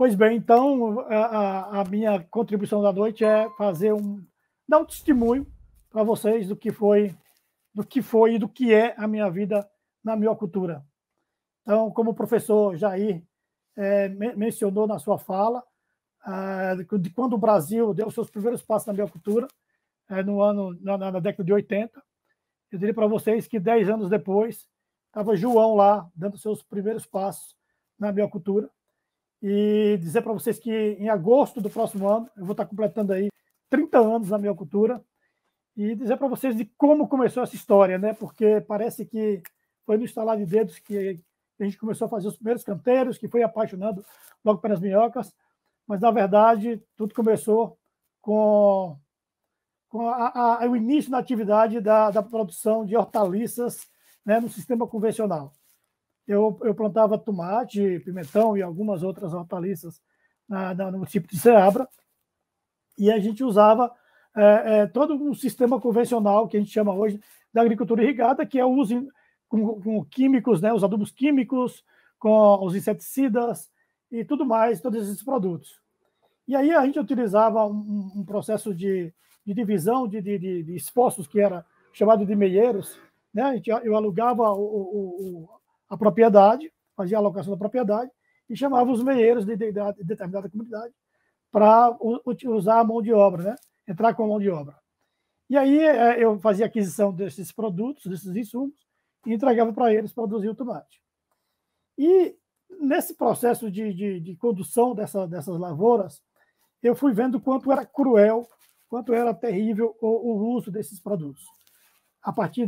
Pois bem, então a minha contribuição da noite é dar um testemunho para vocês do que foi e do que é a minha vida na miocultura. Então, como o professor Jair mencionou na sua fala, de quando o Brasil deu seus primeiros passos na miocultura, na década de 80, eu diria para vocês que 10 anos depois, estava João lá, dando seus primeiros passos na miocultura, e dizer para vocês que em agosto do próximo ano, eu vou estar completando aí 30 anos na miocultura, e dizer para vocês de como começou essa história, né? Porque parece que foi no estalar de dedos que a gente começou a fazer os primeiros canteiros, que foi apaixonando logo pelas minhocas, mas, na verdade, tudo começou com o início da atividade da produção de hortaliças, né, no sistema convencional. Eu plantava tomate, pimentão e algumas outras hortaliças no município de Ceabra, e a gente usava todo um sistema convencional, que a gente chama hoje da agricultura irrigada, que é o uso com químicos, né, os adubos químicos, com os inseticidas e tudo mais, todos esses produtos. E aí a gente utilizava um processo de divisão de esforços, que era chamado de meieiros, né? Eu alugava a propriedade, fazia a alocação da propriedade e chamava os meieiros de determinada comunidade para usar a mão de obra, né? Entrar com a mão de obra. E aí eu fazia aquisição desses produtos, desses insumos, e entregava para eles produzir o tomate. E nesse processo de condução dessas lavouras, eu fui vendo quanto era cruel, quanto era terrível o uso desses produtos. A partir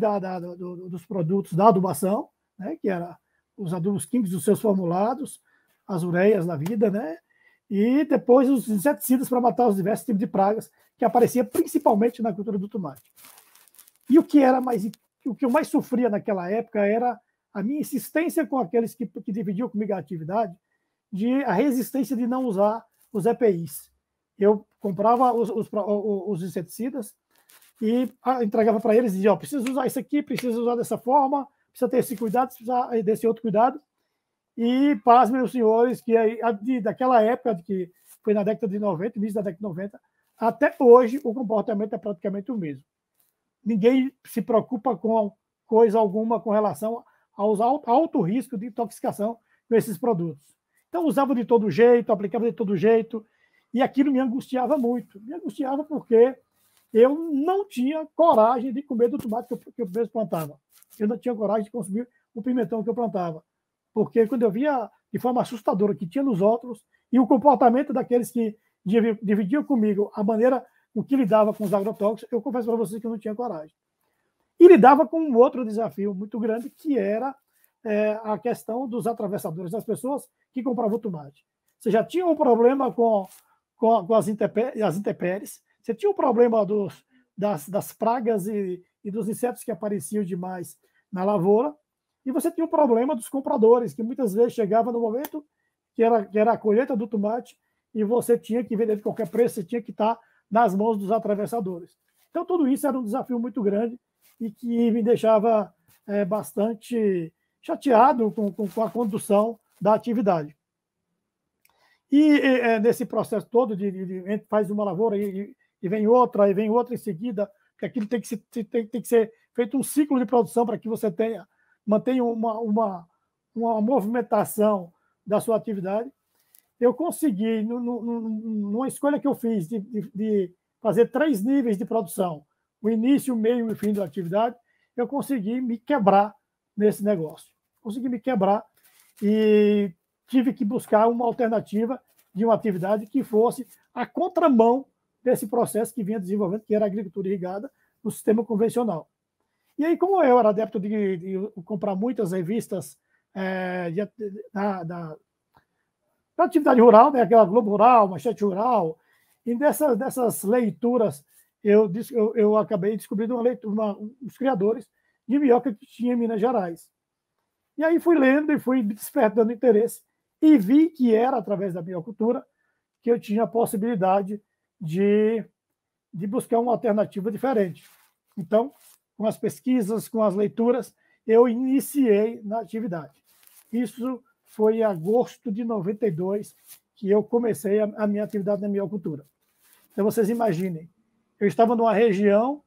dos produtos da adubação, né, que era os adubos químicos dos seus formulados, as ureias da vida, né, e depois os inseticidas para matar os diversos tipos de pragas que apareciam principalmente na cultura do tomate. E o que eu mais sofria naquela época era a minha insistência com aqueles que dividiam comigo a atividade, a resistência de não usar os EPIs. Eu comprava os inseticidas e entregava para eles e dizia: precisa usar isso aqui, precisa usar dessa forma, precisa ter esse cuidado, precisa desse outro cuidado. E, pasmem os senhores, que daquela época, que foi na década de 90, início da década de 90, até hoje o comportamento é praticamente o mesmo. Ninguém se preocupa com coisa alguma com relação ao alto risco de intoxicação com esses produtos. Então, usava de todo jeito, aplicava de todo jeito, e aquilo me angustiava muito. Me angustiava porque eu não tinha coragem de comer do tomate que eu mesmo plantava. Eu não tinha coragem de consumir o pimentão que eu plantava. Porque quando eu via de forma assustadora que tinha nos outros e o comportamento daqueles que dividiam comigo a maneira com que lidava com os agrotóxicos, eu confesso para vocês que eu não tinha coragem. E lidava com um outro desafio muito grande, que era a questão dos atravessadores, das pessoas que compravam tomate. Você já tinha um problema com as intempéries, você tinha um problema das pragas e dos insetos que apareciam demais na lavoura, e você tinha um problema dos compradores, que muitas vezes chegava no momento que era a colheita do tomate e você tinha que vender de qualquer preço, você tinha que estar nas mãos dos atravessadores. Então, tudo isso era um desafio muito grande e que me deixava bastante chateado com a condução da atividade. E nesse processo todo, faz uma lavoura e vem outra em seguida, porque aquilo tem que ser feito um ciclo de produção para que você mantenha uma movimentação da sua atividade. Eu consegui, numa escolha que eu fiz de fazer 3 níveis de produção, o início, o meio e o fim da atividade, eu consegui me quebrar nesse negócio. Consegui me quebrar e tive que buscar uma alternativa de uma atividade que fosse a contramão desse processo que vinha desenvolvendo, que era a agricultura irrigada no sistema convencional. E aí, como eu era adepto de comprar muitas revistas da atividade rural, né, aquela Globo Rural, Manchete Rural, e dessas leituras eu acabei descobrindo os criadores de minhoca que tinha em Minas Gerais. E aí fui lendo e fui despertando interesse e vi que era através da minhocultura que eu tinha a possibilidade de buscar uma alternativa diferente. Então, com as pesquisas, com as leituras, eu iniciei na atividade. Isso foi em agosto de 92 que eu comecei a minha atividade na melhocultura. Então, vocês imaginem, eu estava numa região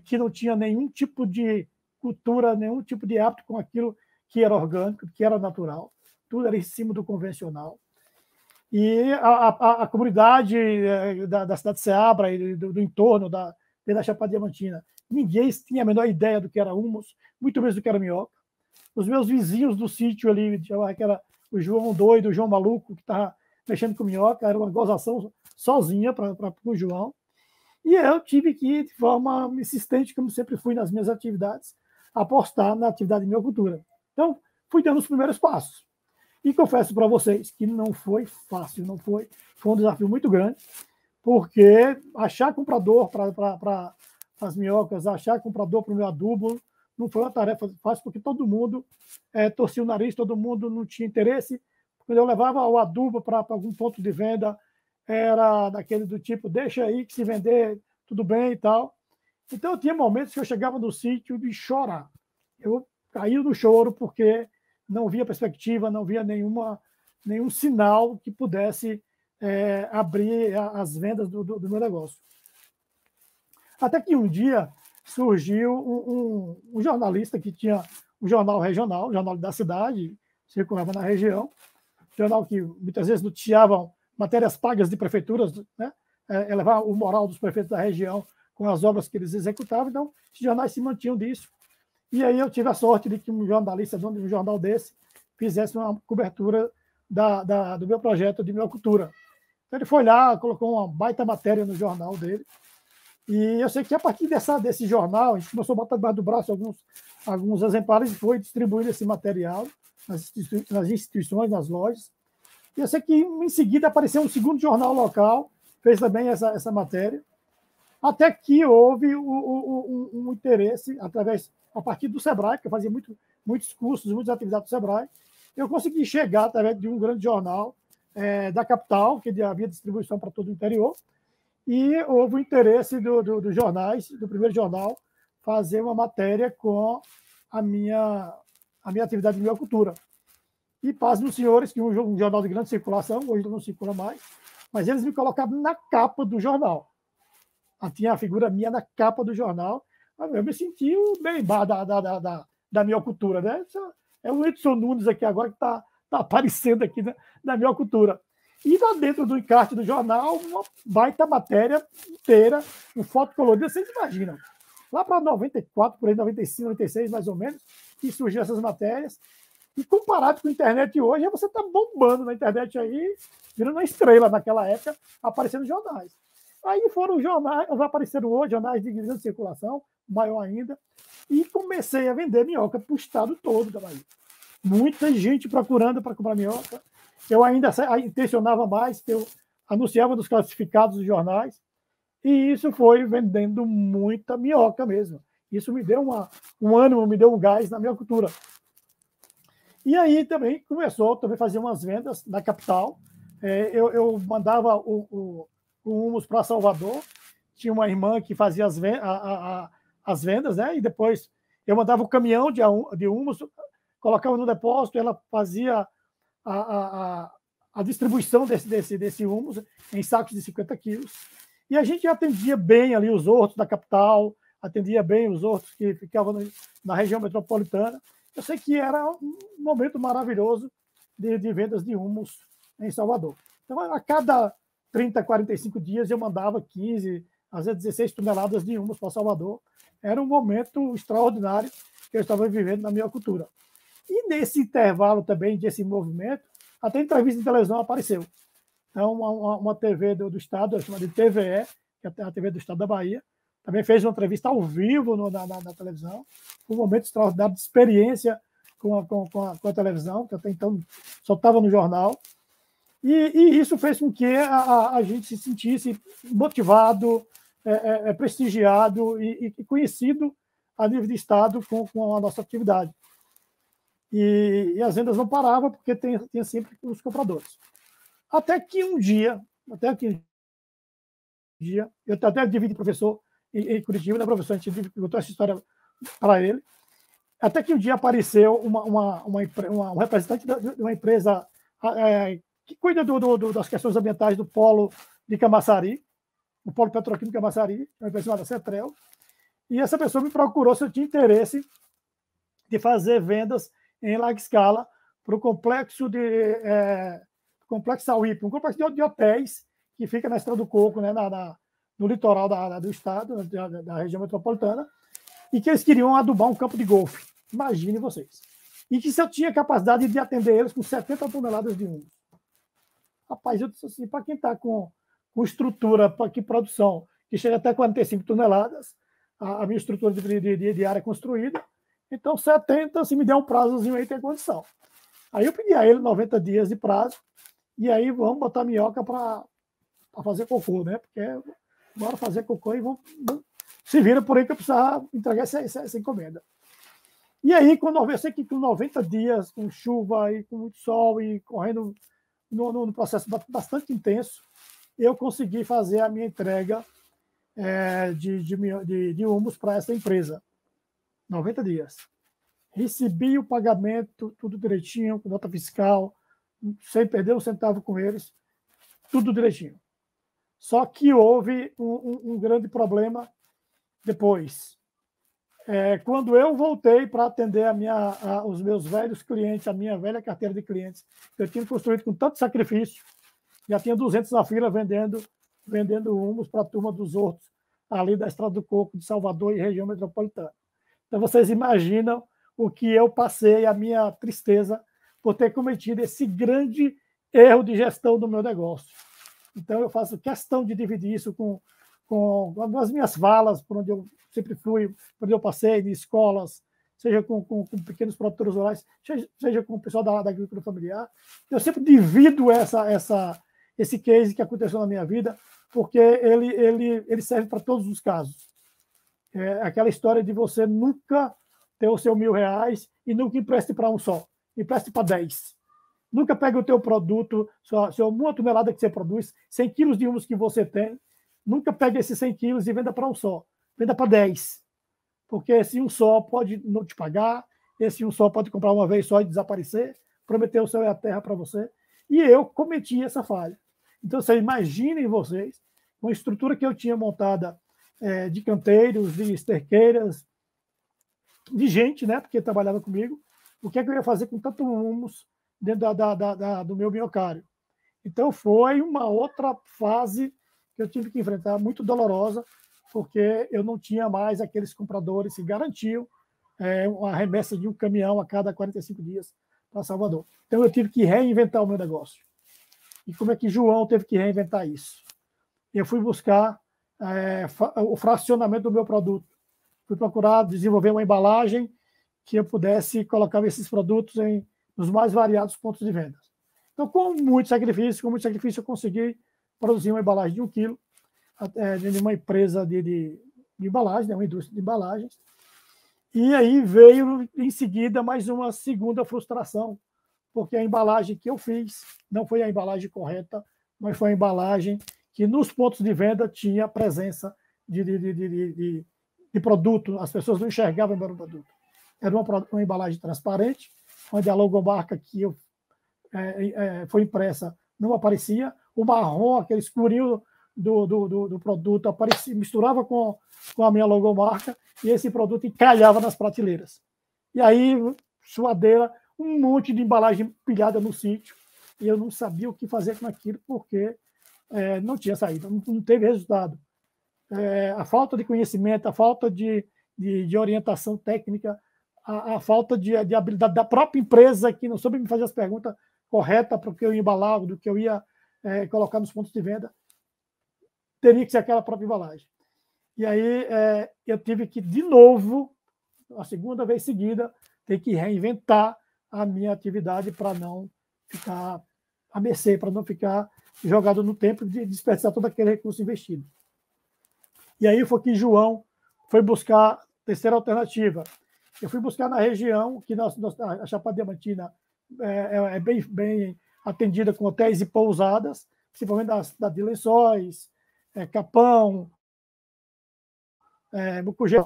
que não tinha nenhum tipo de cultura, nenhum tipo de hábito com aquilo que era orgânico, que era natural, tudo era em cima do convencional. E a comunidade da cidade de Ceabra e do entorno da Chapada Diamantina, ninguém tinha a menor ideia do que era humus, muito menos do que era minhoca. Os meus vizinhos do sítio ali, que era o João doido, o João maluco, que estava mexendo com minhoca, era uma gozação sozinha para o João. E eu tive que, de forma insistente, como sempre fui nas minhas atividades, apostar na atividade de melhocultura. Então, fui dando os primeiros passos. E confesso para vocês que não foi fácil, foi um desafio muito grande, porque achar comprador para as minhocas, achar comprador para o meu adubo, não foi uma tarefa fácil, porque todo mundo torcia o nariz, todo mundo não tinha interesse. Quando eu levava o adubo para algum ponto de venda, era daquele do tipo, deixa aí que se vender, tudo bem e tal. Então, eu tinha momentos que eu chegava no sítio de chorar. Eu caí no choro porque não via perspectiva, não via nenhum sinal que pudesse abrir as vendas do meu negócio. Até que um dia surgiu um jornalista que tinha um jornal regional, um jornal da cidade, circulava na região, jornal que muitas vezes noticiavam matérias pagas de prefeituras, né? Elevar o moral dos prefeitos da região com as obras que eles executavam. Então, os jornais se mantinham disso. E aí eu tive a sorte de que um jornalista de um jornal desse fizesse uma cobertura do meu projeto de melhocultura. Então, ele foi lá, colocou uma baita matéria no jornal dele. E eu sei que a partir desse jornal, a gente começou a botar debaixo do braço alguns exemplares e foi distribuindo esse material nas instituições, nas lojas. E eu sei que em seguida apareceu um segundo jornal local, fez também essa matéria, até que houve um interesse, a partir do Sebrae, que eu fazia muitos cursos, muitas atividades do Sebrae, eu consegui chegar através de um grande jornal da capital, que havia distribuição para todo o interior, e houve o interesse dos jornais, do primeiro jornal, fazer uma matéria com a minha atividade de melhocultura. E pasmem os senhores, que um jornal de grande circulação, hoje não circula mais, mas eles me colocavam na capa do jornal. Tinha a figura minha na capa do jornal. Eu me senti o Neymar da melhocultura, né? É o Edson Nunes aqui agora que está aparecendo aqui na melhocultura. E lá dentro do encarte do jornal, uma baita matéria inteira, com foto colorida, vocês imaginam. Lá para 94, por aí, 95, 96, mais ou menos, que surgiram essas matérias. E comparado com a internet hoje, você está bombando na internet aí, virando uma estrela naquela época, aparecendo em jornais. Aí foram jornais, apareceram hoje jornais de grande circulação, maior ainda, e comecei a vender minhoca para o estado todo da Bahia. Muita gente procurando para comprar minhoca. Eu ainda intencionava mais, que eu anunciava nos classificados dos jornais, e isso foi vendendo muita minhoca mesmo. Isso me deu um ânimo, me deu um gás na melhocultura. E aí também começou a fazer umas vendas na capital. Eu mandava o humus para Salvador. Tinha uma irmã que fazia as vendas, né? E depois eu mandava o caminhão de humus, colocava no depósito, ela fazia a distribuição desse humus em sacos de 50 quilos. E a gente atendia bem ali os hortos da capital, atendia bem os hortos que ficavam na região metropolitana. Eu sei que era um momento maravilhoso de vendas de humus em Salvador. Então, a cada 30, 45 dias, eu mandava 15, às vezes 16 toneladas de humus para Salvador. Era um momento extraordinário que eu estava vivendo na minha cultura. E nesse intervalo também desse movimento, até entrevista de televisão apareceu. Então, uma TV do Estado, chamada de TVE, que é a TV do Estado da Bahia, também fez uma entrevista ao vivo na televisão. Foi um momento extraordinário de experiência com a televisão, que até então só estava no jornal. E isso fez com que a gente se sentisse motivado, prestigiado e conhecido a nível de Estado com a nossa atividade. E as vendas não paravam, porque tinha sempre os compradores. Até que um dia, eu até dividi professor em Curitiba, né, professor? A gente contou essa história para ele. Até que um dia apareceu um representante de uma empresa que cuida das questões ambientais do polo de Camaçari, o polo petroquímico de Camaçari, uma empresa chamada Cetrel, e essa pessoa me procurou se eu tinha interesse de fazer vendas em larga escala para o complexo Complexo Sauípe, um complexo de hotéis que fica na Estrada do Coco, né, no litoral do estado, da região metropolitana, e que eles queriam adubar um campo de golfe. Imaginem vocês. E que se eu tinha capacidade de atender eles com 70 toneladas de humus. Rapaz, eu disse assim, para quem está com estrutura, para que produção, que chega até 45 toneladas, a minha estrutura de área construída, então 70, se me der um prazozinho aí, tem condição. Aí eu pedi a ele 90 dias de prazo, e aí vamos botar minhoca para fazer cocô, né? Porque bora fazer cocô e vamos se vira por aí que eu precisava entregar essa encomenda. E aí, quando eu sei que com 90 dias, com chuva e com muito sol e correndo no processo bastante intenso, eu consegui fazer a minha entrega de humus para essa empresa. 90 dias. Recebi o pagamento, tudo direitinho, com nota fiscal, sem perder um centavo com eles, tudo direitinho. Só que houve um grande problema depois. Quando eu voltei para atender os meus velhos clientes, a minha velha carteira de clientes, que eu tinha construído com tanto sacrifício, já tinha 200 na fila vendendo humus para a turma dos Hortos, ali da Estrada do Coco, de Salvador e região metropolitana. Então, vocês imaginam o que eu passei, a minha tristeza por ter cometido esse grande erro de gestão do meu negócio. Então, eu faço questão de dividir isso com as minhas valas, por onde eu sempre fui, por onde eu passei, em escolas, seja com pequenos produtores rurais, seja com o pessoal da agricultura familiar. Eu sempre divido esse case que aconteceu na minha vida, porque ele serve para todos os casos. Aquela história de você nunca ter o seu R$1.000 e nunca empreste para um só, empreste para 10. Nunca pegue o teu produto, uma tonelada que você produz, 100 quilos de humus que você tem, nunca pegue esses 100 quilos e venda para um só, venda para 10. Porque esse um só pode não te pagar, esse um só pode comprar uma vez só e desaparecer, prometer o céu e a terra para você. E eu cometi essa falha. Então, vocês imaginem vocês, com a estrutura que eu tinha montada de canteiros, de esterqueiras, de gente, né, porque trabalhava comigo, o que é que eu ia fazer com tanto humus dentro do meu minhocário. Então, foi uma outra fase que eu tive que enfrentar, muito dolorosa, porque eu não tinha mais aqueles compradores que garantiam uma remessa de um caminhão a cada 45 dias para Salvador. Então, eu tive que reinventar o meu negócio. E como é que João teve que reinventar isso? Eu fui buscar o fracionamento do meu produto. Fui procurar desenvolver uma embalagem que eu pudesse colocar esses produtos nos mais variados pontos de venda. Então, com muito sacrifício, eu consegui produzir uma embalagem de 1 quilo de uma empresa de embalagem, uma indústria de embalagens. E aí veio, em seguida, mais uma segunda frustração, porque a embalagem que eu fiz não foi a embalagem correta, mas foi a embalagem que nos pontos de venda tinha presença de produto, as pessoas não enxergavam o produto. Era uma embalagem transparente, onde a logomarca que foi impressa não aparecia, o marrom, aquele escurinho do produto, aparecia, misturava com a minha logomarca, e esse produto encalhava nas prateleiras. E aí, suadeira, um monte de embalagem pilhada no sítio, e eu não sabia o que fazer com aquilo, porque não tinha saída, não teve resultado. A falta de conhecimento, a falta de orientação técnica, a falta de habilidade da própria empresa, que não soube me fazer as perguntas corretas para o que eu ia embalar, do que eu ia colocar nos pontos de venda, teria que ser aquela própria embalagem. E aí eu tive que, de novo, a segunda vez seguida, ter que reinventar a minha atividade para não ficar a mercê, para não ficar jogado no tempo e desperdiçar todo aquele recurso investido. E aí foi que João foi buscar a terceira alternativa. Eu fui buscar na região, que a Chapada Diamantina é bem atendida com hotéis e pousadas, principalmente da de Lençóis, Capão, Mucugê,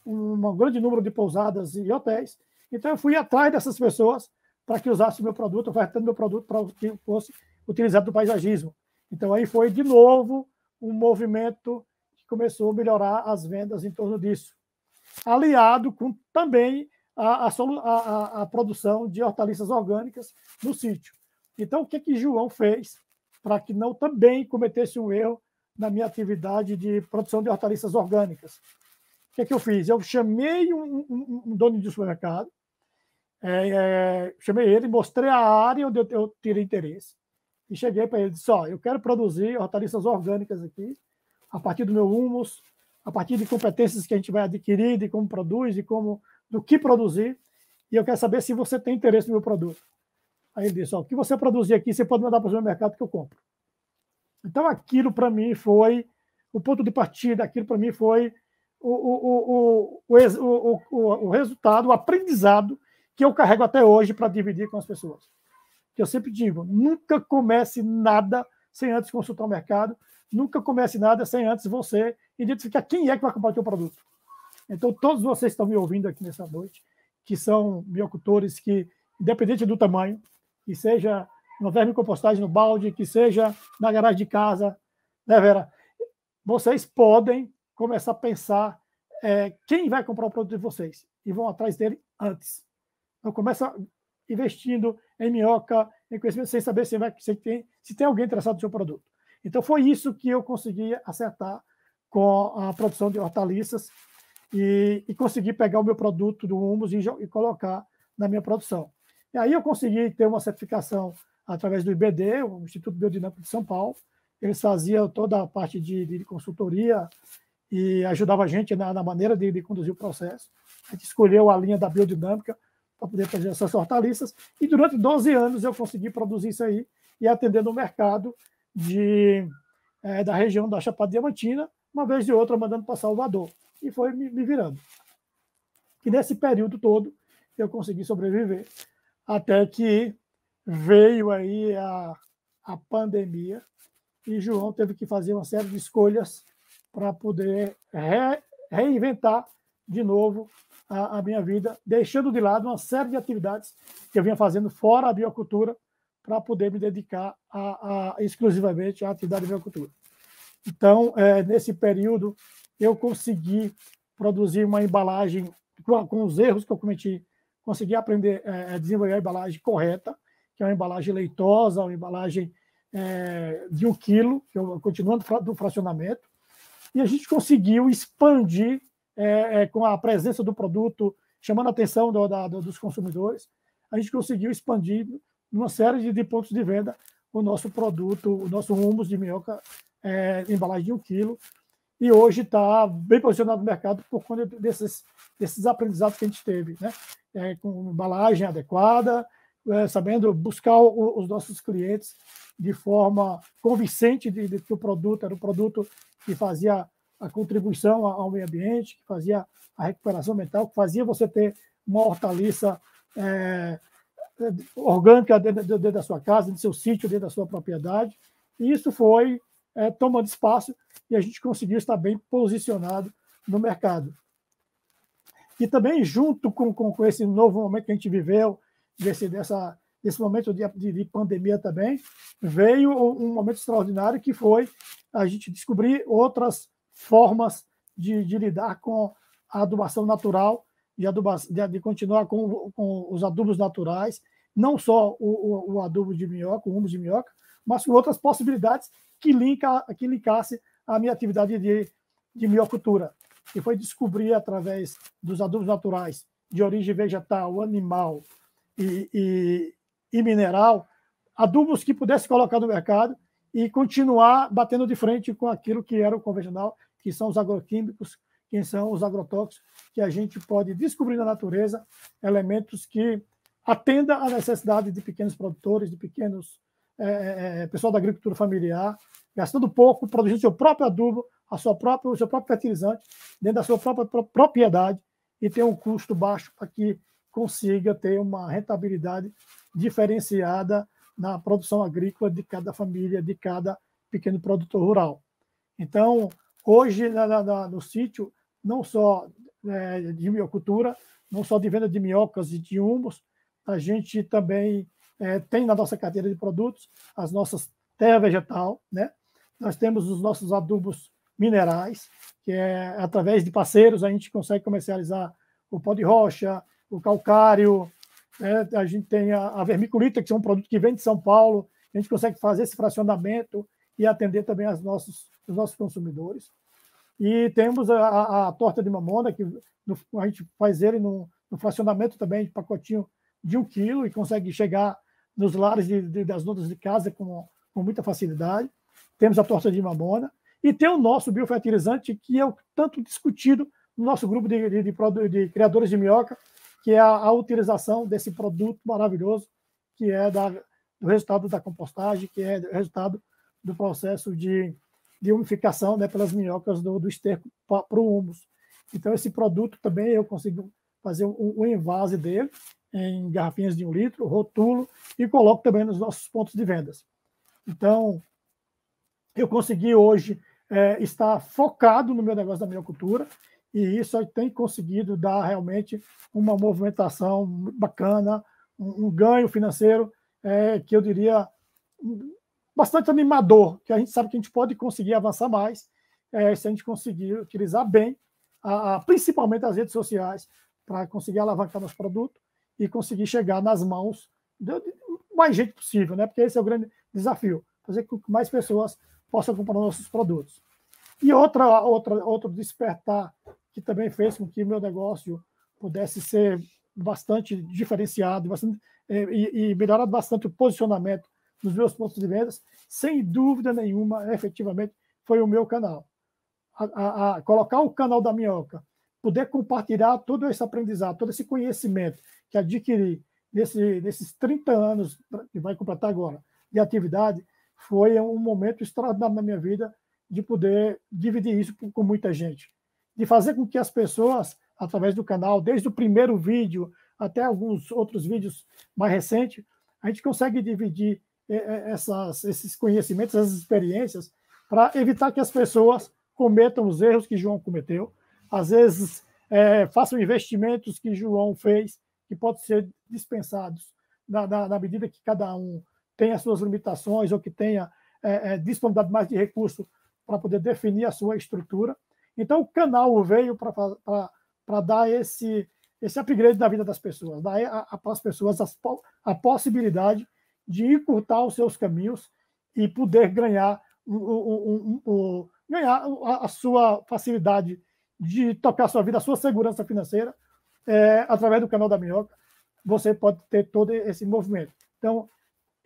um grande número de pousadas e hotéis. Então, eu fui atrás dessas pessoas para que usassem o meu produto, ofertando meu produto para que fosse utilizado no paisagismo. Então, aí foi, de novo, um movimento que começou a melhorar as vendas em torno disso, aliado com também a produção de hortaliças orgânicas no sítio. Então, o que João fez para que não também cometesse um erro na minha atividade de produção de hortaliças orgânicas? O que eu fiz? Eu chamei um dono de supermercado, chamei ele, mostrei a área onde eu tirei interesse, e cheguei para ele e disse, eu quero produzir hortaliças orgânicas aqui, a partir do meu humus, a partir de competências que a gente vai adquirir, de como produz, do que produzir, e eu quero saber se você tem interesse no meu produto. Aí ele disse, o que você produzir aqui, você pode mandar para o meu mercado que eu compro. Então, aquilo para mim foi o ponto de partida, aquilo para mim foi o resultado, o aprendizado que eu carrego até hoje para dividir com as pessoas. Que eu sempre digo, nunca comece nada sem antes consultar o mercado, nunca comece nada sem antes você identificar quem é que vai comprar o seu produto. Então, todos vocês que estão me ouvindo aqui nessa noite, que são biocultores que, independente do tamanho, que seja no vermicompostagem no balde, que seja na garagem de casa, né, Vera? Vocês podem começar a pensar quem vai comprar o produto de vocês e vão atrás dele antes. Então, começa investindo em minhoca, em conhecimento, sem saber se tem alguém interessado no seu produto. Então, foi isso que eu consegui acertar com a produção de hortaliças e consegui pegar o meu produto do humus e colocar na minha produção. E aí eu consegui ter uma certificação através do IBD, o Instituto Biodinâmico de São Paulo. Eles faziam toda a parte de consultoria e ajudavam a gente na maneira de conduzir o processo. A gente escolheu a linha da biodinâmica para poder fazer essas hortaliças. E durante 12 anos eu consegui produzir isso aí e atender no mercado da região da Chapada Diamantina, uma vez de outra mandando para Salvador. E foi me virando. E nesse período todo eu consegui sobreviver até que veio aí a pandemia e João teve que fazer uma série de escolhas para poder reinventar de novo a minha vida, deixando de lado uma série de atividades que eu vinha fazendo fora a biocultura para poder me dedicar exclusivamente à atividade de biocultura. Então, nesse período, eu consegui produzir uma embalagem com os erros que eu cometi, consegui aprender a desenvolver a embalagem correta, que é uma embalagem leitosa, uma embalagem de 1 quilo, que eu continuando do fracionamento, e a gente conseguiu expandir com a presença do produto, chamando a atenção dos consumidores, a gente conseguiu expandir numa série de pontos de venda o nosso produto, o nosso humus de minhoca, embalagem de 1 quilo, e hoje está bem posicionado no mercado por conta desses aprendizados que a gente teve, né? Com embalagem adequada, sabendo buscar os nossos clientes de forma convincente de que o produto era um produto que fazia a contribuição ao meio ambiente, que fazia a recuperação mental, que fazia você ter uma hortaliça orgânica dentro da sua casa, dentro do seu sítio, dentro da sua propriedade. E isso foi tomando espaço e a gente conseguiu estar bem posicionado no mercado. E também, junto com esse novo momento que a gente viveu, desse momento de pandemia também, veio um momento extraordinário que foi a gente descobrir outras formas de lidar com a adubação natural, de continuar com os adubos naturais, não só o adubo de minhoca, o humus de minhoca, mas com outras possibilidades que linkasse a minha atividade de minhocultura, que foi descobrir através dos adubos naturais de origem vegetal, animal e mineral, adubos que pudesse colocar no mercado e continuar batendo de frente com aquilo que era o convencional, que são os agroquímicos, que são os agrotóxicos, que a gente pode descobrir na natureza, elementos que atendam à necessidade de pequenos produtores, de pequenos pessoal da agricultura familiar, gastando pouco, produzindo seu próprio adubo, o seu próprio fertilizante, dentro da sua própria propriedade, e ter um custo baixo para que consiga ter uma rentabilidade diferenciada na produção agrícola de cada família, de cada pequeno produtor rural. Então, hoje, no sítio, não só de minhocultura, não só de venda de minhocas e de humus, a gente também tem na nossa carteira de produtos as nossas terra vegetal, né? Nós temos os nossos adubos minerais, que através de parceiros a gente consegue comercializar o pó de rocha, o calcário, né? A gente tem a vermiculita, que é um produto que vem de São Paulo, a gente consegue fazer esse fracionamento e atender também os nossos consumidores. E temos a torta de mamona, que a gente faz ele no fracionamento também de pacotinho de 1 quilo e consegue chegar nos lares das donas de casa com muita facilidade. Temos a torta de mamona e tem o nosso biofertilizante, que é tanto discutido no nosso grupo de criadores de minhoca, que é a utilização desse produto maravilhoso, que é do resultado da compostagem, que é o resultado do processo de umificação, né, pelas minhocas do esterco para o humus. Então, esse produto também eu consigo fazer um envase dele em garrafinhas de 1 litro, rotulo e coloco também nos nossos pontos de vendas. Então, eu consegui hoje estar focado no meu negócio da minhocultura e isso tem conseguido dar realmente uma movimentação bacana, um ganho financeiro que eu diria bastante animador, que a gente sabe que a gente pode conseguir avançar mais se a gente conseguir utilizar bem, principalmente as redes sociais, para conseguir alavancar nosso produto e conseguir chegar nas mãos do mais gente possível, né? Porque esse é o grande desafio, fazer com que mais pessoas possam comprar nossos produtos. E outro despertar que também fez com que meu negócio pudesse ser bastante diferenciado e melhorar bastante o posicionamento nos meus pontos de vendas, sem dúvida nenhuma, efetivamente, foi o meu canal. Colocar o canal da Minhoca, poder compartilhar todo esse aprendizado, todo esse conhecimento que adquiri nesses 30 anos, que vai completar agora, de atividade, foi um momento extraordinário na minha vida de poder dividir isso com muita gente. De fazer com que as pessoas, através do canal, desde o primeiro vídeo até alguns outros vídeos mais recentes, a gente consegue dividir esses conhecimentos, essas experiências, para evitar que as pessoas cometam os erros que João cometeu, às vezes façam investimentos que João fez, que podem ser dispensados na medida que cada um tem as suas limitações ou que tenha disponibilidade mais de recurso para poder definir a sua estrutura. Então, o canal veio para dar esse upgrade na vida das pessoas, dar para as pessoas a possibilidade de encurtar os seus caminhos e poder ganhar a sua facilidade de tocar a sua vida, a sua segurança financeira, através do canal da Minhoca. Você pode ter todo esse movimento. Então,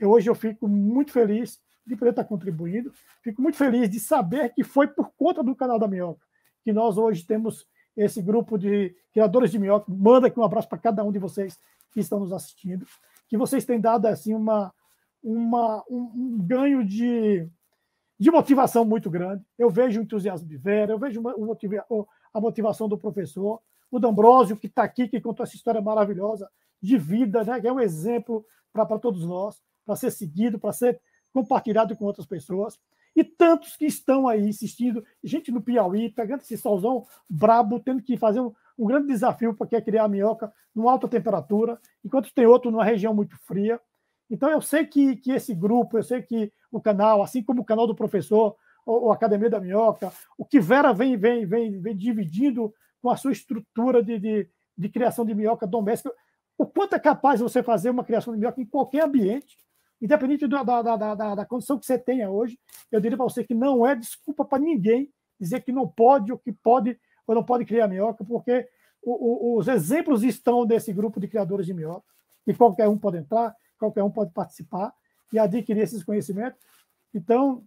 hoje eu fico muito feliz de poder estar contribuindo, fico muito feliz de saber que foi por conta do canal da Minhoca que nós hoje temos esse grupo de criadores de minhoca. Manda aqui um abraço para cada um de vocês que estão nos assistindo, que vocês têm dado assim um ganho de motivação muito grande. Eu vejo o entusiasmo de Vera, eu vejo a motivação do professor, o D'Ambrosio, que está aqui, que contou essa história maravilhosa de vida, né, que é um exemplo para todos nós, para ser seguido, para ser compartilhado com outras pessoas. E tantos que estão aí insistindo, gente no Piauí, pegando esse solzão brabo, tendo que fazer um grande desafio para criar a minhoca numa alta temperatura, enquanto tem outro numa região muito fria. Então, eu sei que esse grupo, eu sei que o canal, assim como o canal do professor, ou a Academia da Minhoca, o que Vera vem dividindo com a sua estrutura de criação de minhoca doméstica, o quanto é capaz você fazer uma criação de minhoca em qualquer ambiente, independente da condição que você tenha hoje. Eu diria para você que não é desculpa para ninguém dizer que não pode, ou que pode ou não pode criar minhoca, porque os exemplos estão desse grupo de criadores de minhoca, e qualquer um pode entrar, qualquer um pode participar e adquirir esses conhecimentos. Então,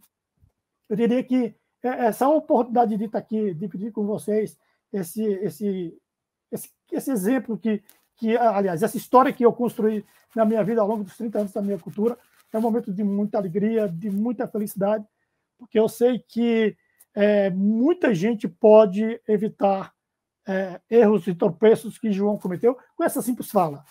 eu diria que essa oportunidade de estar aqui, dividir com vocês esse exemplo aliás, essa história que eu construí na minha vida ao longo dos 30 anos da minha cultura, é um momento de muita alegria, de muita felicidade, porque eu sei que muita gente pode evitar erros e tropeços que João cometeu com essa simples fala.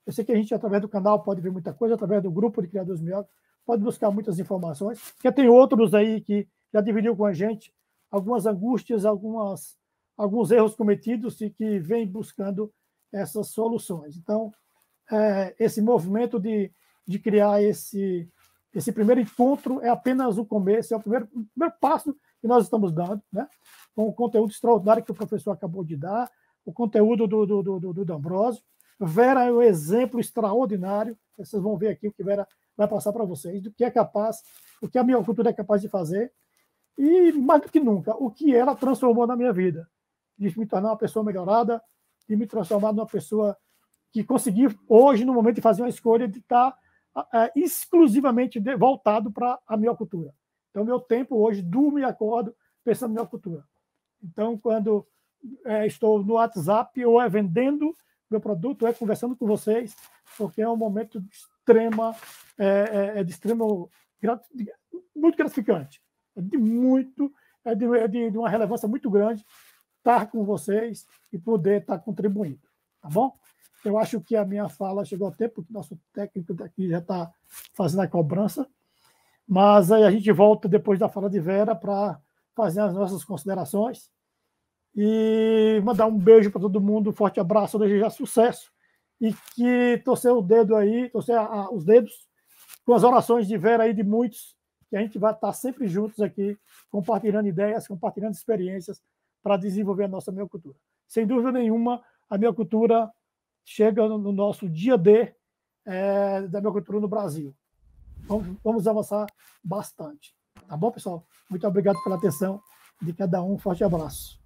Eu sei que a gente, através do canal, pode ver muita coisa, através do grupo de criadores de minhoca, pode buscar muitas informações, porque tem outros aí que já dividiu com a gente algumas angústias, alguns erros cometidos e que vem buscando essas soluções. Então, esse movimento de de criar esse primeiro encontro. É apenas o começo, é o primeiro passo que nós estamos dando, né? Com o conteúdo extraordinário que o professor acabou de dar, o conteúdo do D'Ambrosio. Vera é um exemplo extraordinário. Vocês vão ver aqui o que Vera vai passar para vocês, do que é capaz, o que a minha cultura é capaz de fazer. E, mais do que nunca, o que ela transformou na minha vida. De me tornar uma pessoa melhorada, de me transformar numa pessoa que conseguiu, hoje, no momento de fazer uma escolha, de estar exclusivamente voltado para a minha cultura. Então, meu tempo hoje, durmo e acordo pensando na minha cultura. Então, quando estou no WhatsApp, ou é vendendo meu produto, ou é conversando com vocês, porque é um momento de extremo muito gratificante. É de uma relevância muito grande estar com vocês e poder estar contribuindo. Tá bom? Eu acho que a minha fala chegou ao tempo, que o nosso técnico daqui já está fazendo a cobrança. Mas aí a gente volta depois da fala de Vera para fazer as nossas considerações e mandar um beijo para todo mundo, um forte abraço, desejar sucesso e que torcer o dedo aí, torcer os dedos com as orações de Vera aí de muitos, que a gente vai estar sempre juntos aqui, compartilhando ideias, compartilhando experiências para desenvolver a nossa miocultura. Sem dúvida nenhuma, a miocultura chega no nosso dia D da miocultura no Brasil. Vamos avançar bastante. Tá bom, pessoal? Muito obrigado pela atenção de cada um. Um forte abraço.